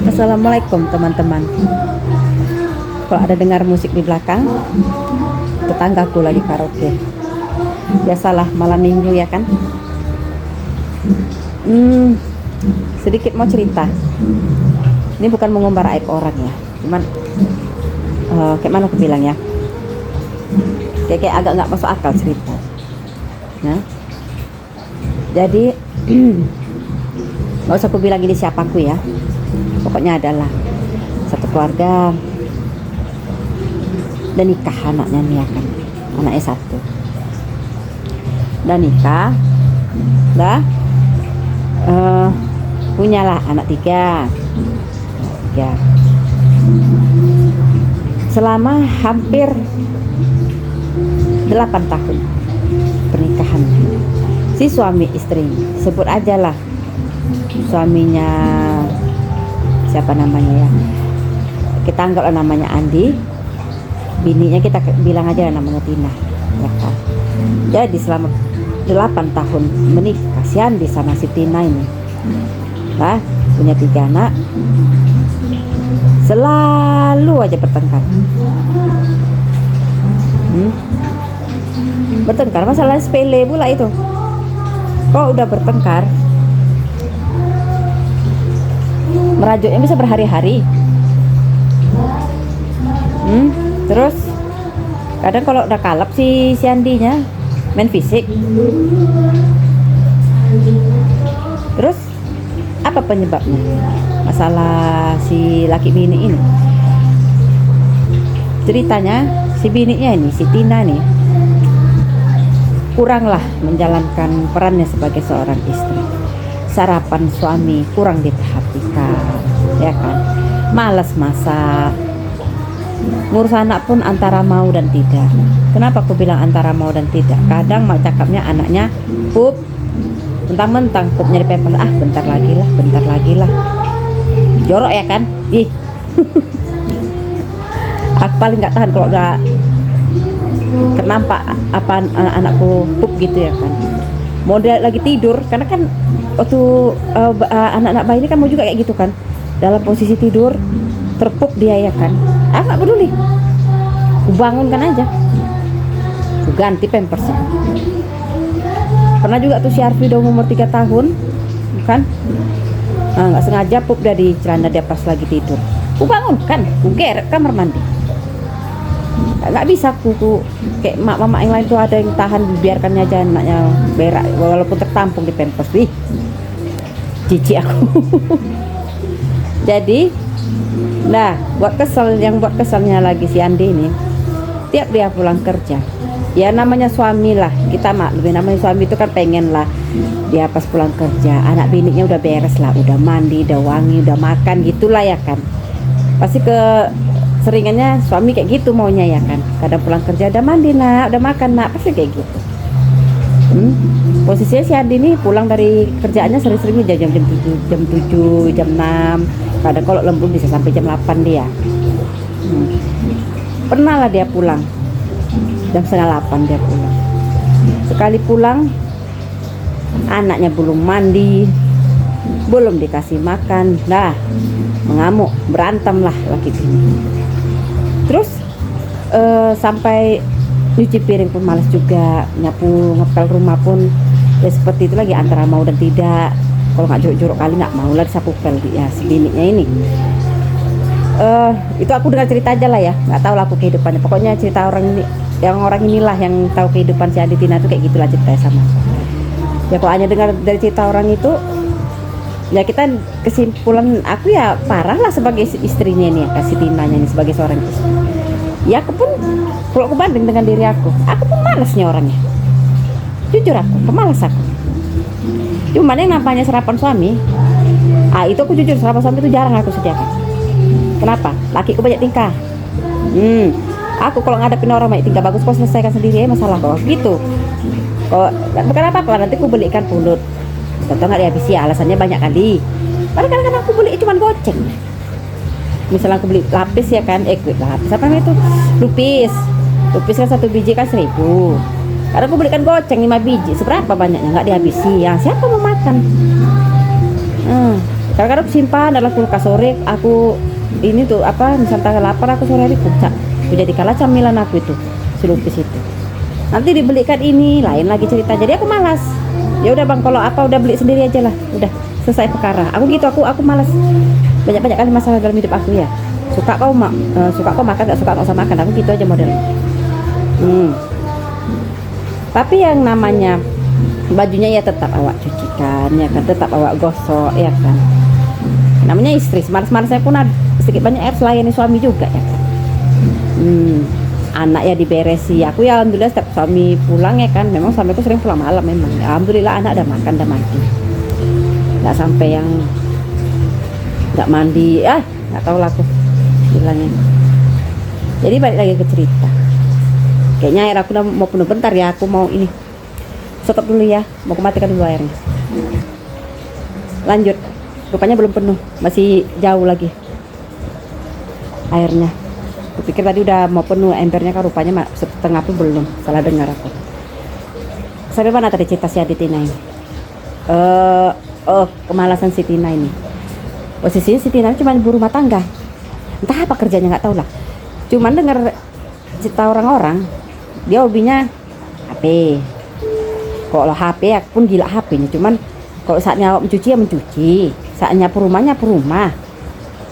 Assalamualaikum teman-teman. Kalau ada dengar musik di belakang, tetanggaku lagi karaoke. Biasalah malam minggu ya kan. Sedikit mau cerita. Ini bukan mengumbar aib orang ya, cuman kayak mana aku bilang ya, kayak agak nggak masuk akal cerita. Nah, jadi nggak usah aku bilang ini siapaku ya. Pokoknya adalah satu keluarga dan nikah anaknya nih ya kan, anaknya satu dan nikah dah, punyalah anak tiga selama hampir 8 tahun pernikahan. Si suami istri, sebut aja lah suaminya siapa namanya ya, kita anggaplah namanya Andi, bininya kita bilang aja namanya Tina ya kan. Jadi selama 8 tahun menikah si Andi sama si Tina ini nah, punya 3 anak, selalu aja bertengkar. Bertengkar masalah sepele pula itu. Kok udah bertengkar, merajutnya bisa berhari-hari. Terus kadang kalau udah kalap si Andinya main fisik. Terus apa penyebabnya? Masalah si laki bini ini. Ceritanya si bininya ini, si Tina nih, kuranglah menjalankan perannya sebagai seorang istri. Sarapan suami kurang diperhatikan, ya kan? Malas masak. Ngurus anak pun antara mau dan tidak. Kenapa aku bilang antara mau dan tidak? Kadang mak cakapnya anaknya pup, mentang-mentang pupnya di pempes, bentar lagi lah. Jorok ya kan? Ih. Aku paling nggak tahan kalau udah kenampak apa anakku pup gitu ya kan. Mau dia lagi tidur, karena kan waktu anak-anak bayi ini kan mau juga kayak gitu kan, dalam posisi tidur terpup dia ya kan. Aku nggak peduli, aku bangunkan aja, aku ganti pampersnya. Pernah juga tuh si Arfi udah umur 3 tahun kan, nggak sengaja pup dia di celana dia pas lagi tidur, aku bangunkan, aku geret kamar mandi. Nggak bisa aku kayak mama yang lain tuh ada yang tahan, biarkannya aja anaknya berak walaupun tertampung di pampers. Wih, jijik aku. Jadi nah, buat keselnya lagi si Andi ini, tiap dia pulang kerja, ya namanya suami lah, kita maklumi, namanya suami itu kan pengen lah dia pas pulang kerja anak biniknya udah beres lah, udah mandi, udah wangi, udah makan gitulah ya kan. Pasti seringannya suami kayak gitu maunya ya kan. Kadang pulang kerja udah mandi nak, udah makan nak, pasti kayak gitu. Posisinya si Andi ini pulang dari kerjaannya sering-seringnya jam 7, jam 6. Kadang kalau lembur bisa sampai jam 8 dia. Pernah lah dia pulang jam setengah 8 dia pulang. Sekali pulang anaknya belum mandi, belum dikasih makan, dah mengamuk, berantem lah laki bini. Terus sampai nyuci piring pun malas juga, nyapu ngepel rumah pun ya seperti itu lagi, antara mau dan tidak. Kalau nggak jorok-jorok kali nggak mau lagi sapu pel ya si biniknya ini. Itu aku dengar cerita aja lah ya, nggak tahu lah aku kehidupannya. Pokoknya cerita orang inilah yang tahu kehidupan si Andi Tina itu kayak gitulah ceritanya sama. Ya kalau hanya dengar dari cerita orang itu, ya kita kesimpulan aku ya parah lah sebagai istrinya ini ya, si Tinanya ini sebagai seorang istri. Ya aku pun kalau aku banding dengan diri aku pun malasnya orangnya. Jujur aku pemalas aku. Cuman yang namanya sarapan suami, itu aku jujur, sarapan suami itu jarang aku sediakan. Kenapa? Lakiku banyak tingkah. Aku kalau ngadepin orang banyak tingkah bagus, kok selesaikan sendiri masalah kok gitu. Kok bukan apa-apa, nanti aku belikan pulut. Tentu nggak dihabisi, alasannya banyak kali. Padahal kan aku beli cuma goceng. Misalnya aku beli lapis ya kan, lapis apa namanya itu? Lupis kan 1 biji kan 1.000. Karena aku belikan goceng 5 biji, seberapa banyaknya nggak dihabisi. Ya siapa mau makan? Kadang-kadang aku simpan dalam kulkas, sore aku ini tuh apa, misalnya lapar aku sore hari puncak, aku jadikanlah camilan aku itu si lupis itu. Nanti dibelikan ini lain lagi cerita, jadi aku malas. Ya udah bang, kalau apa udah beli sendiri aja lah, udah selesai perkara. Aku gitu, aku malas. Banyak kali masalah dalam hidup aku ya. Suka kau suka kau makan, nggak suka nggak usah makan. Aku gitu aja model. Tapi yang namanya bajunya ya tetap awak cucikan, ya kan, tetap awak gosok, ya kan. Namanya istri, semalas-malasnya pun ada sedikit banyak harus layani suami juga, ya kan. Anak ya diberesi, aku ya alhamdulillah setiap suami pulang, ya kan, memang suamiku sering pulang malam memang, ya, alhamdulillah anak udah makan, udah mandi, nggak sampai yang nggak mandi, nggak tahu lah aku bilangnya. Jadi balik lagi ke cerita, kayaknya air aku udah mau penuh, bentar ya, aku mau ini stop dulu ya, mau matikan dulu airnya. Lanjut, rupanya belum penuh, masih jauh lagi airnya. Aku pikir tadi udah mau penuh embernya, kan rupanya setengah pun belum, salah dengar aku. Sampai mana tadi cerita si Aditina ini? Kemalasan si Tina ini. Posisinya si Tina cuma ibu rumah tangga, entah apa kerjanya nggak tahu lah. Cuman dengar cerita orang-orang, dia hobinya HP. Kalau HP aku pun gila HP-nya, cuman kalau saatnya awak mencuci ya mencuci, saatnya perumahnya perumah.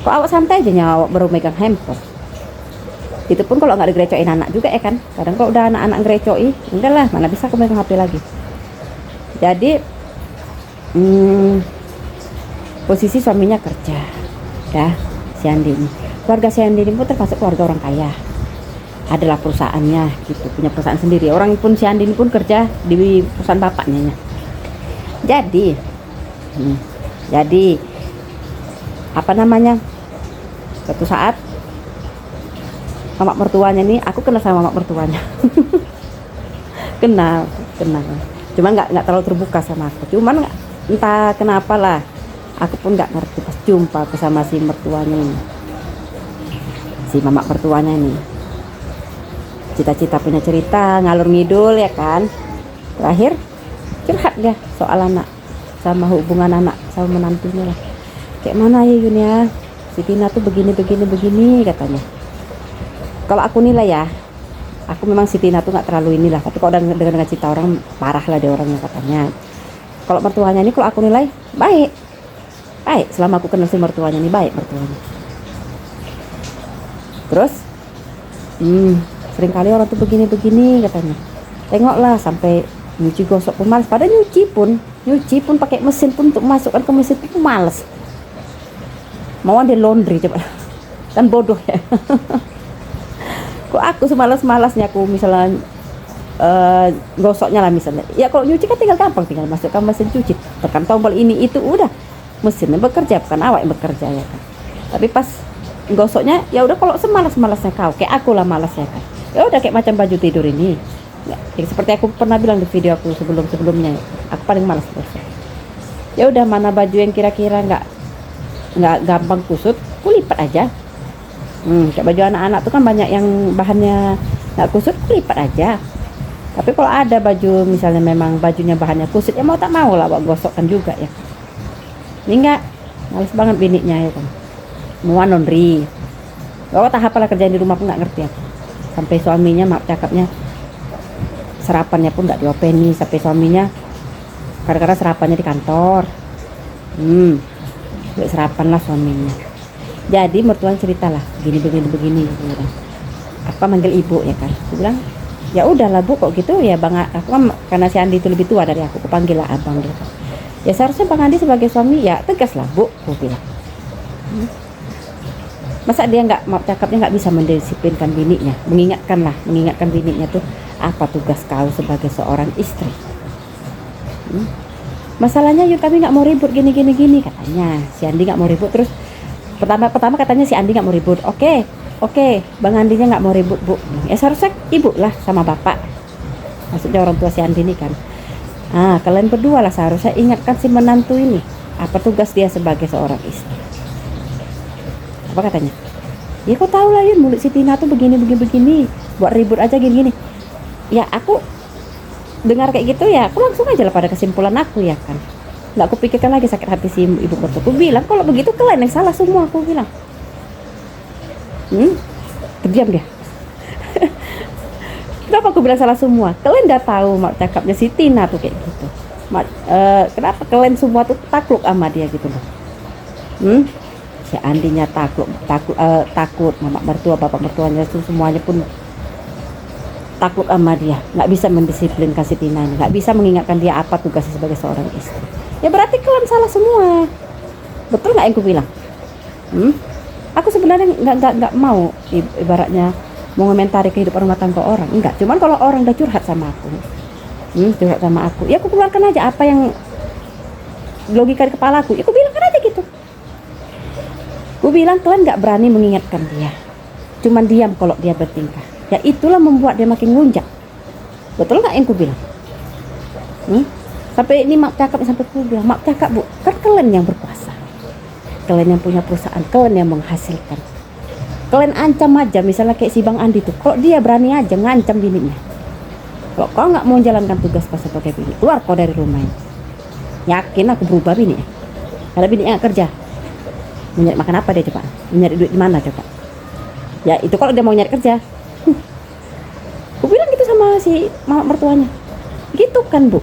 Kok awak santai aja awak baru megang handphone. Itu pun kalau nggak digerecokin anak juga, ya kan. Kadang kalau udah anak-anak ngerecoki, enggak lah, mana bisa aku megang HP lagi. Jadi posisi suaminya kerja, ya, si Andi ini. Keluarga si Andi ini pun termasuk keluarga orang kaya. Adalah perusahaannya gitu, punya perusahaan sendiri. Orang pun si Andi ini pun kerja di perusahaan bapaknya. Jadi apa namanya, suatu saat mamak mertuanya nih, aku kenal sama mamak mertuanya. kenal cuma nggak terlalu terbuka sama aku, cuman entah kenapa lah, aku pun nggak ngerti pas jumpa aku sama si mertuanya ini, si mamak mertuanya ini. Cita-cita punya cerita ngalur ngidul, ya kan. Terakhir curhat dia soal anak, sama hubungan anak sama menantunya lah. Kayak mana ya Yun ya, si Tina tuh begini katanya. Kalau aku nilai ya, aku memang si Tina tuh nggak terlalu inilah, tapi kalau dengan cerita orang parah lah dia orangnya katanya. Kalau mertuanya ini, kalau aku nilai baik, selama aku kenal si mertuanya ini baik mertuanya. Terus seringkali orang tuh begini katanya. Tengoklah sampai nyuci gosok pun males, padahal nyuci pun pakai mesin pun, untuk masukkan ke mesin pun males. Mau dia laundry coba, kan bodoh ya. Kok aku semalas-malasnya aku misalnya gosoknya lah misalnya. Ya kalau nyuci kan tinggal gampang, tinggal masukkan mesin cuci, tekan tombol ini itu udah mesinnya bekerja, bukan awak yang bekerja, ya kan. Tapi pas gosoknya ya udah, kalau semalas-malasnya kau, kayak aku lah malasnya kan. Ya udah kayak macam baju tidur ini. Ya, seperti aku pernah bilang di video aku sebelumnya, aku paling malas gosok. Ya udah, mana baju yang kira-kira nggak gampang kusut, kulipat aja. Kayak baju anak-anak tuh kan banyak yang bahannya nggak kusut, kulipat aja. Tapi kalau ada baju misalnya memang bajunya bahannya kusut, ya mau tak mau lah buat gosokkan juga, ya. Ini enggak, males banget bininya, ya kan. Mau laundry. Kalau tak apalah kerjaan di rumah pun nggak ngerti aku. Sampai suaminya, maaf cakapnya, serapannya pun nggak diopeni. Sampai suaminya kadang-kadang serapannya di kantor. Serapan lah suaminya. Jadi mertuanya cerita lah, begini. Apa manggil ibu, ya kan. Aku bilang, ya udahlah Bu, kok gitu ya Bang. Aku kan karena si Andi itu lebih tua dari aku panggil lah abang gitu. Ya seharusnya Bang Andi sebagai suami ya tegas lah Bu, aku bilang. Masa dia nggak, maaf cakapnya, nggak bisa mendisiplinkan bininya, mengingatkan bininya tuh apa tugas kau sebagai seorang istri. Masalahnya Yun, kami nggak mau ribut gini katanya. Si Andi nggak mau ribut. Terus pertama katanya si Andi nggak mau ribut. Oke, Bang Andinya nggak mau ribut Bu. Ya seharusnya ibu lah sama bapak, maksudnya orang tua si Andi ini kan. Kalian berdua lah seharusnya ingatkan si menantu ini apa tugas dia sebagai seorang istri. Apa katanya? Ya kau tahu lah Yun, mulut si Tina tuh begini, buat ribut aja gini. Ya aku dengar kayak gitu, ya aku langsung aja lah pada kesimpulan aku, ya kan. Nggak kupikirkan lagi sakit hati si ibu mertua. Aku bilang kalau begitu kalian yang salah semua, aku bilang. Terdiam dia. Kenapa aku bilang salah semua? Kalian udah tahu mak cakapnya si Tina tuh kayak gitu. Kenapa kalian semua tuh takluk sama dia gitu loh? Si Andinya takut, mama mertua, bapak mertuanya tuh semuanya pun takut sama dia. Nggak bisa mendisiplinkan si Tina ini, nggak bisa mengingatkan dia apa tugasnya sebagai seorang istri. Ya berarti kalian salah semua. Betul nggak yang aku bilang? Aku sebenarnya nggak mau ibaratnya mau komentari kehidupan rumah tangga orang, enggak. Cuman kalau orang udah curhat sama aku, ya aku keluarkan aja apa yang logika di kepala aku. Ya aku bilang aja gitu. Aku bilang kalian nggak berani mengingatkan dia, cuman diam kalau dia bertingkah. Ya itulah membuat dia makin ngunjak. Betul nggak yang aku bilang? Sampai ini mak cakap sampai aku bilang, mak cakap bu, kan kalian yang berkuasa, kalian yang punya perusahaan, kalian yang menghasilkan. Kalian ancam aja, misalnya kayak si Bang Andi tuh, kalau dia berani aja ngancam bininya, kalau kau nggak mau menjalankan tugas kau sebagai bini, keluar kau dari rumah ini. Yakin aku berubah bini ya? Ada bini yang kerja, mau nyari makan apa dia coba? Mau nyari duit di mana coba? Ya itu kalau dia mau nyari kerja. Aku bilang gitu sama si mama mertuanya, gitu kan bu,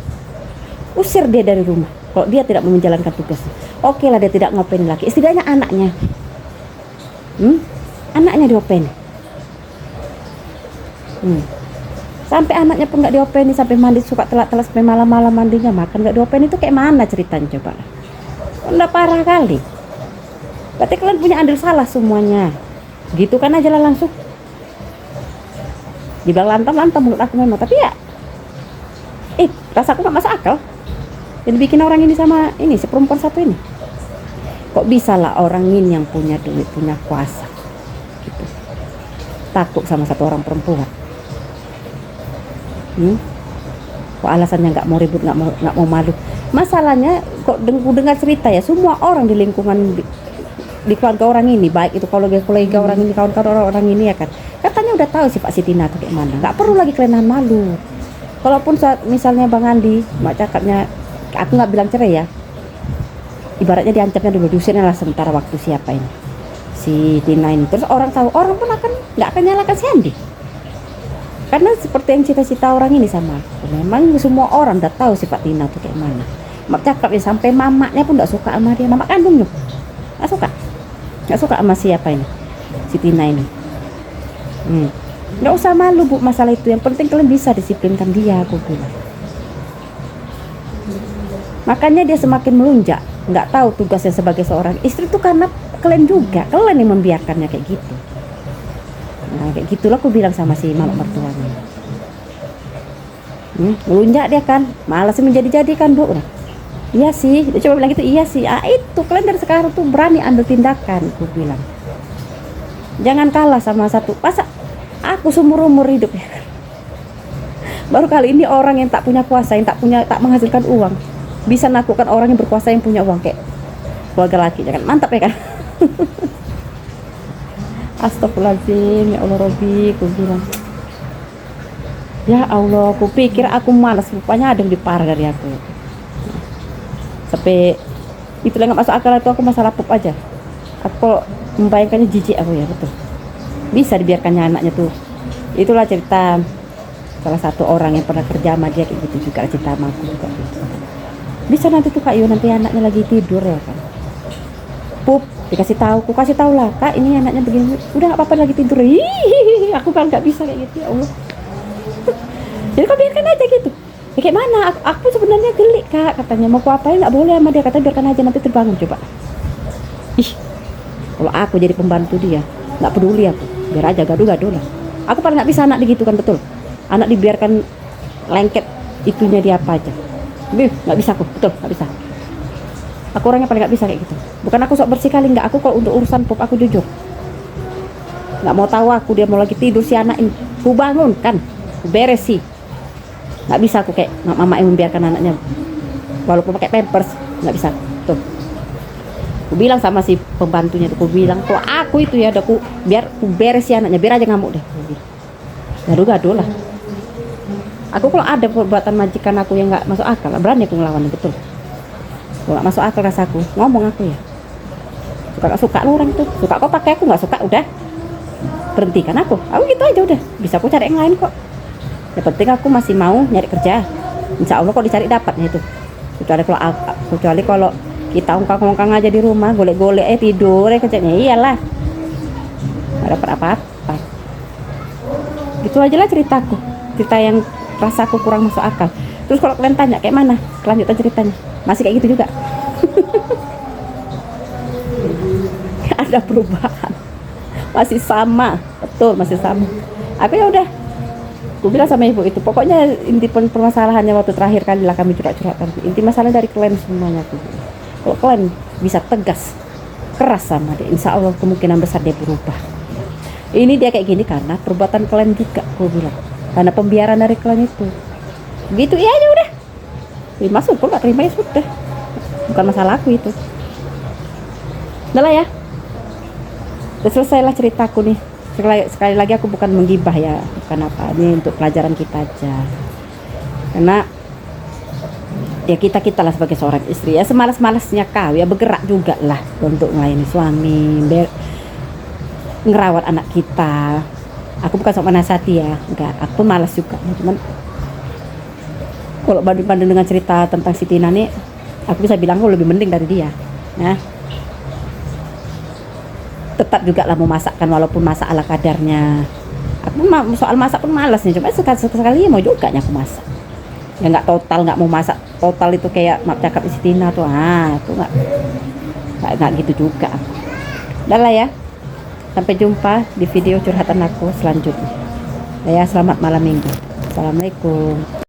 usir dia dari rumah kalau dia tidak mau menjalankan tugasnya. Oke lah dia tidak ngopain lagi, setidaknya anaknya, anaknya diopain. Sampai anaknya pun nggak diopeni, sampai mandi suka telat-telat sampai malam-malam mandinya, makan nggak diopeni, itu kayak mana ceritanya coba? Udah parah kali. Berarti kalian punya andil salah semuanya. Gitu kan aja lah langsung. Dibilang lantam menurut aku memang, tapi ya rasa aku nggak masuk akal. Jadi bikin orang ini sama ini si perempuan satu ini. Kok bisa lah orang ini yang punya duit, punya kuasa gitu, takut sama satu orang perempuan? Kok alasannya nggak mau ribut, nggak mau malu? Masalahnya kok dengar cerita ya, semua orang di lingkungan di keluarga orang ini, baik itu kolega orang ini, kawan-kawan orang ini ya kan, katanya udah tahu sifat si Tina tuh kayak mana. Nggak perlu lagi kalian malu. Kalaupun misalnya Bang Andi mak cakapnya, aku nggak bilang cerai ya, ibaratnya diancamnya dulu, diusirnya lah sementara waktu siapa ini si Tina ini. Terus orang tahu, orang pun nggak akan nyalakan si Andi. Karena seperti yang cita-cita orang ini sama aku, memang semua orang udah tahu sifat Tina tuh kayak mana. Mak cakap ya, sampai mamanya pun nggak suka sama dia, mama kandungnya nggak suka sama siapa ini, si Tina ini. Nggak usah malu bu masalah itu, yang penting kalian bisa disiplinkan dia, aku bilang. Makanya dia semakin melunjak, nggak tahu tugasnya sebagai seorang istri itu karena kalian juga, kalian yang membiarkannya kayak gitu. Nah kayak gitulah aku bilang sama si mama mertuanya. Melunjak dia kan, malas menjadi-jadi kan bu. Iya sih, dia coba bilang gitu, iya sih. Itu kalian dari sekarang tuh berani ambil tindakan, aku bilang. Jangan kalah sama satu. Masa aku seumur-umur hidup ya kan, baru kali ini orang yang tak punya kuasa, yang tak menghasilkan uang, bisa naklukkan orang yang berkuasa, yang punya uang kayak keluarga laki, ya kan? Mantap ya kan? Astagfirullahaladzim, ya Allah Robi, aku bilang. Ya Allah, aku pikir aku malas, rupanya ada yang lebih parah dari aku. Sampai itulah nggak masuk akal itu, aku masalah pup aja. Aku membayangkannya jijik aku ya, betul. Bisa dibiarkannya anaknya tuh. Itulah cerita salah satu orang yang pernah kerja sama dia kayak gitu juga, cerita sama aku juga gitu. Bisa nanti tuh Kak Yu, nanti anaknya lagi tidur ya kan, pup dikasih tahu, aku kasih tahu lah Kak ini anaknya begini, udah nggak apa-apa lagi tidur. Aku kan nggak bisa kayak gitu, ya Allah. Jadi kau biarkan aja gitu. Ya, kayak mana? Aku sebenarnya gelik Kak, katanya mau aku apain nggak boleh sama dia, katanya biarkan aja nanti terbangun coba. Kalau aku jadi pembantu dia nggak peduli aku, biar aja gaduh-gaduh lah. Aku paling nggak bisa anak digitukan, betul. Anak dibiarkan lengket itunya dia apa aja. Nggak bisa aku, betul nggak bisa. Aku orangnya paling nggak bisa kayak gitu. Bukan aku sok bersih kali, nggak. Aku kalau untuk urusan pup aku jujur. Nggak mau tahu aku dia mau lagi tidur si anak ini, ku bangun kan, ku beres sih. Nggak bisa aku kayak mama yang membiarkan anaknya walaupun pakai pampers, nggak bisa. Tuh. Aku bilang sama si pembantunya tuh, aku bilang kalau aku itu ya udah biar ku beres si anaknya, biar aja ngamuk deh. Gaduh-gaduh lah. Aku kalau ada perbuatan majikan aku yang nggak masuk akal, berani aku ngelawan, betul. nggak masuk akal rasaku, ngomong aku ya suka gak suka lu orang itu, suka kok pakai aku, nggak suka udah berhentikan aku gitu aja udah, bisa aku cari yang lain kok. Yang penting aku masih mau nyari kerja, insya Allah kok dicari dapatnya itu. Kecuali kalau kita ongkang-ongkang aja di rumah, golek-golek tidur kerjanya, iyalah nggak dapat apa-apa. Gitu aja lah ceritaku, cerita yang rasaku kurang masuk akal. Terus kalau kalian tanya kayak mana kelanjutan ceritanya, masih kayak gitu juga. Ada perubahan, masih sama, betul masih sama. Aku ya udah, aku bilang sama ibu itu, pokoknya inti permasalahannya waktu terakhir kali lah kami curhat-curhatan, inti masalah dari kalian semuanya. Kalau kalian bisa tegas, keras sama dia, insya Allah kemungkinan besar dia berubah. Ini dia kayak gini karena perbuatan kalian juga, aku bilang, karena pembiaran dari kalian itu. Gitu iya aja udah, masuk pun gak terima ya sudah, bukan masalah aku itu. Udah lah ya, udah selesai lah ceritaku nih. Sekali lagi aku bukan menggibah ya, bukan apa, ini untuk pelajaran kita aja. Karena ya kita lah sebagai seorang istri ya, semalas-malasnya kau ya bergerak juga lah untuk melayani suami, ngerawat anak kita. Aku bukan sok menasihati ya, enggak, aku malas juga. Cuman kalau banding-banding dengan cerita tentang si Tina nih, aku bisa bilang aku lebih mending dari dia. Nah, tetap juga lah mau masak kan, walaupun masak ala kadarnya. Aku soal masak pun malas nih, cuma sekali mau juga aku masak. Ya nggak total, nggak mau masak total itu kayak maaf cakap si Tina tuh, itu nggak gitu juga. Udah lah ya, sampai jumpa di video curhatan aku selanjutnya. Ya, selamat malam minggu. Assalamualaikum.